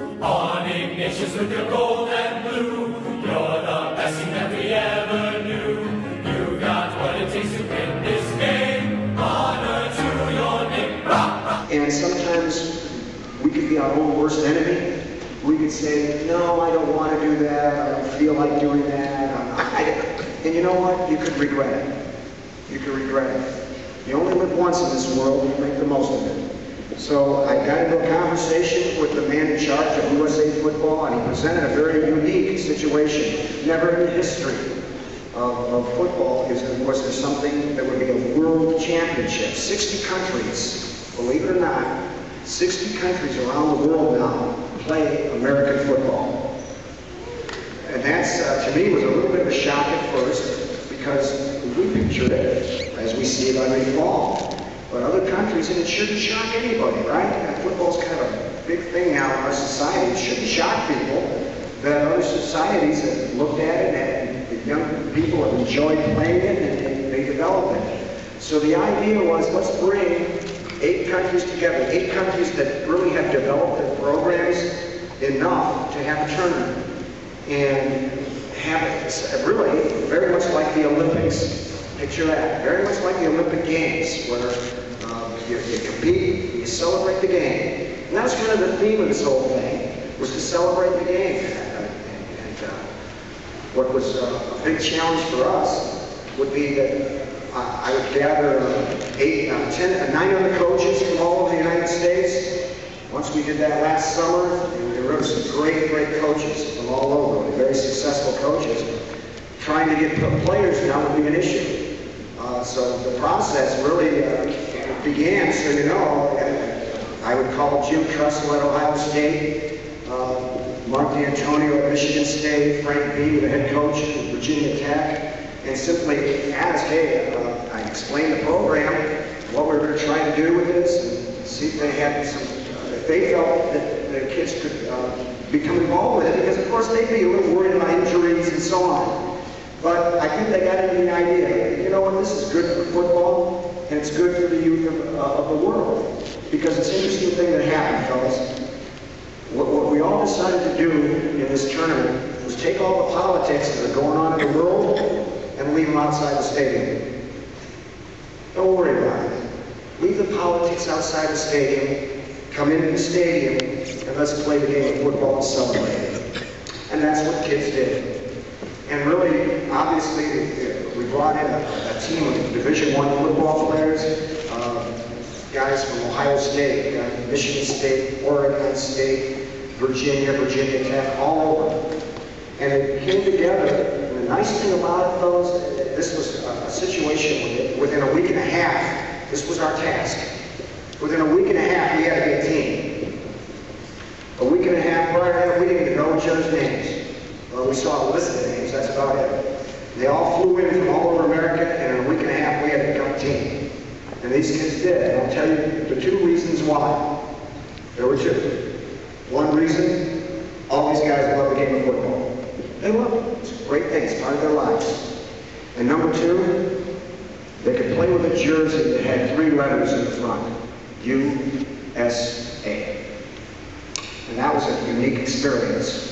Awning nations with your gold and blue. You're the best team that we ever knew. You got what it takes to win this game. Honor to your name. Rock, rock. And sometimes we could be our own worst enemy. We could say, no, I don't want to do that. I don't feel like doing that. And you know what? You could regret it. You could regret it. You only live once in this world. You make the most of it. So I got into a conversation with the man in charge of USA Football, and he presented a very unique situation. Never in the history of football was there something that would be a world championship. 60 countries, believe it or not, 60 countries around the world now play American football. And that's, to me, was a little bit of a shock at first, because we pictured it as we see it every fall. But other countries, and it shouldn't shock anybody, right? And football's kind of a big thing now in our society. It shouldn't shock people that other societies have looked at it and the young people have enjoyed playing it and they develop it. So the idea was, let's bring 8 countries together, 8 countries that really have developed their programs enough to have a tournament. And have it really very much like the Olympics. Picture that, very much like the Olympic Games, where you compete, you celebrate the game. And that was kind of the theme of this whole thing, was to celebrate the game. And what was a big challenge for us would be that I would gather 9 other coaches from all over the United States. Once we did that last summer, and there were some great coaches from all over, very successful coaches. Trying to get players now would be an issue. So the process really began, so you know, I would call Jim Tressel at Ohio State, Mark D'Antonio at Michigan State, Frank B., the head coach at Virginia Tech, and simply ask, hey, I explained the program, what we're going to try to do with this, and see if they had some, if they felt that the kids could become involved with it, because of course they'd be a little worried about injuries and so on. But I think they got into the idea, you know what, this is good for football, and it's good for the youth of the world. Because it's an interesting thing that happened, fellas. What we all decided to do in this tournament was take all the politics that are going on in the world and leave them outside the stadium. Don't worry about it. Leave the politics outside the stadium, come into the stadium, and let's play the game of football and celebrate it. And that's what kids did. And really, obviously, we brought in a team of Division I football players, guys from Ohio State, Michigan State, Oregon State, Virginia Tech, all over. And it came together. And the nice thing about it, fellas, this was a situation within a week and a half. This was our task. Within a week and a half, we had to be a team. A week and a half prior to that, we didn't even know each other's names. Well, we saw a list of names, that's about it. They all flew in from all over America, and in a week and a half, we had to become a team. And these kids did, and I'll tell you the 2 reasons why. There were 2. One reason, all these guys love the game of football. They love it. It's a great thing, it's part of their lives. And number 2, they could play with a jersey that had 3 letters in the front. USA. And that was a unique experience.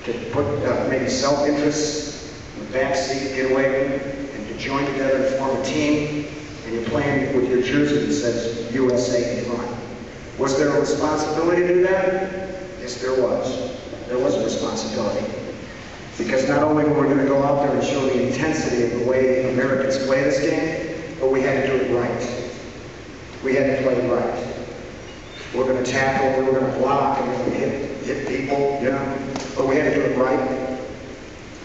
To put maybe self-interest in the back seat, get away from it, and to join together and form a team, and you're playing with your jersey that says USA in front. Was there a responsibility to do that? Yes, there was. There was a responsibility. Because not only were we going to go out there and show the intensity of the way Americans play this game, but we had to do it right. We had to play it right. We're going to tackle, we're going to block, and we're going to hit people, you know. But we had to do it right.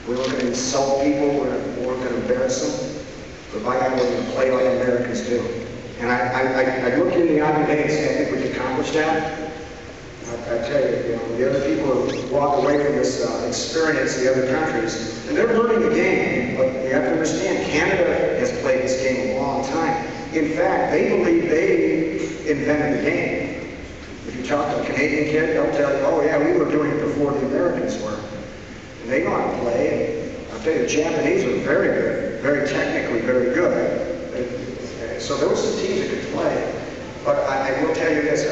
We weren't going to insult people, we weren't going to embarrass them. But by God, we're going to play like Americans do. And I look in the eye today and say, I think we can accomplish that. I tell you, the other people who walk away from this experience, the other countries, and they're learning the game, but you have to understand, Canada has played this game a long time. In fact, they believe they invented the game. If you talk to a Canadian kid, they'll tell you, oh yeah, we were doing it before the Americans were. And they know how to play. And I'll tell you, the Japanese were very good, very technically very good. So there were some teams that could play. But I will tell you this,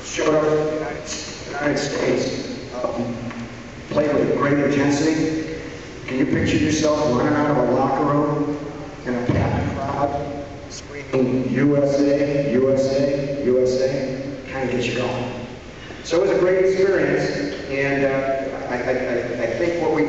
showed up in the United United States played with great intensity. Can you picture yourself running out of a locker room in a packed crowd, screaming USA, USA, USA? Kind of gets you going. So it was a great experience, and I think what we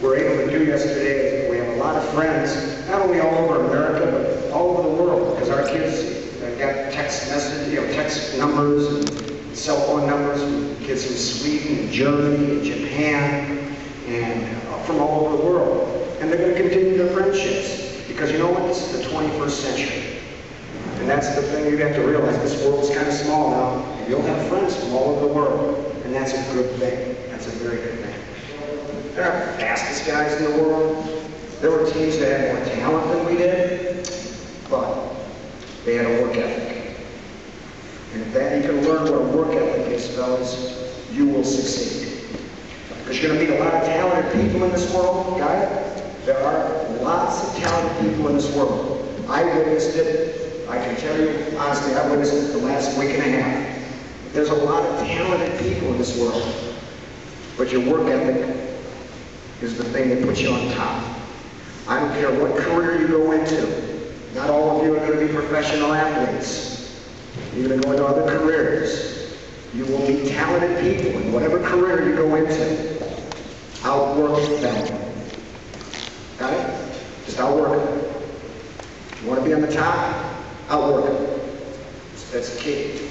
were able to do yesterday is we have a lot of friends, not only all over America, but all over the world, because our kids got text message, text numbers and cell phone numbers from kids from Sweden and Germany and Japan and from all over the world. And they're going to continue their friendships, because you know what? This is the 21st century. And that's the thing you have to realize. This world is kind of small now, and you'll have friends from all over the world, and that's a good thing. That's a very good thing. They're not the fastest guys in the world. There were teams that had more talent than we did, but they had a work ethic. And if that you can learn what a work ethic is, fellas, you will succeed. Because you're going to meet a lot of talented people in this world, guys. There are lots of talented people in this world. I witnessed it. I can tell you, honestly, I witnessed it the last week and a half. There's a lot of talented people in this world. But your work ethic is the thing that puts you on top. I don't care what career you go into. Not all of you are going to be professional athletes. You're going to go into other careers. You will meet talented people in whatever career you go into. Outwork them. Got it? Just outwork them. If you want to be on the top, outwork them. That's the key.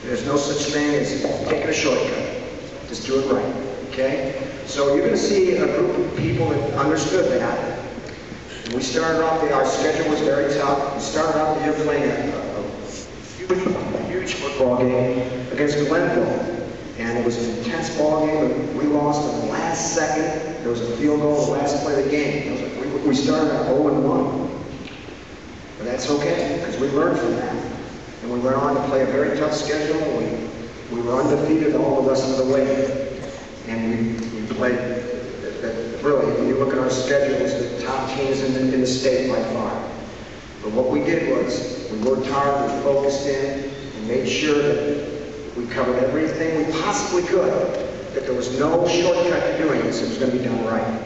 There's no such thing as taking a shortcut. Just do it right. Okay? So you're going to see a group of people that understood that. And we started off, our schedule was very tough. We started off the year playing a huge football game against Glenville. And it was an intense ball game, but we lost in the last second. There was a field goal the last play of the game. We started at 0-1. But that's okay, because we learned from that. And we went on to play a very tough schedule. We were undefeated all the rest of the way. And we played, really, when you look at our schedule, it's the top teams in the state by far. But what we did was, we worked hard, we focused in, and made sure that we covered everything we possibly could, that there was no shortcut to doing this. It was going to be done right.